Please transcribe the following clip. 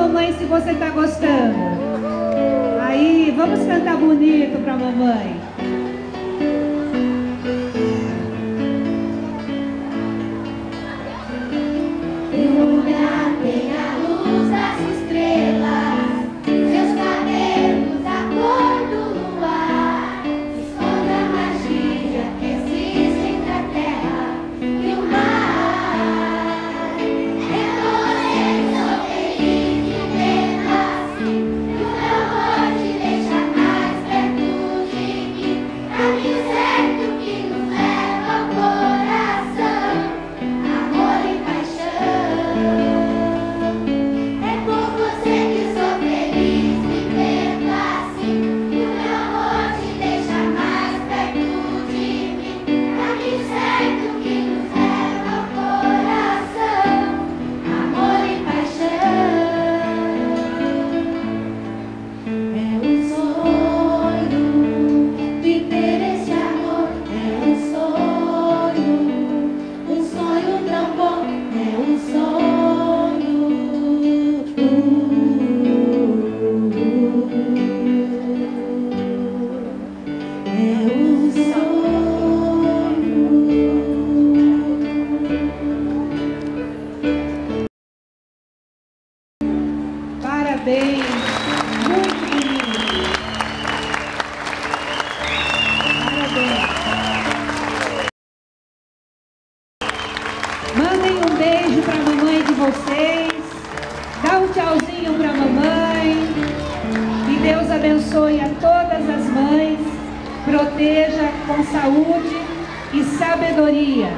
mamãe, se você está gostando. Aí, vamos cantar bonito para a mamãe. Teu olhar tem a luz das estrelas, seus cabelos a cor do luar, esconde a magia que existe entre a terra e o mar. É você que sou feliz de vê-la assim, e o meu amor te deixa mais perto de mim, caminho certo que nos leva ao coração, amor e paixão. É por você que sou feliz vivendo assim, e o meu amor te deixa mais perto de mim, caminho certo que nos leva ao coração, amor e paixão. É um sonho viver esse amor, é um sonho tão bom, é um sonho. É um sonho. Parabéns, muito bonito. Parabéns. Mandem um beijo para a mamãe de vocês. Dá um tchauzinho para a mamãe. Que Deus abençoe a todas as mães. Proteja com saúde e sabedoria.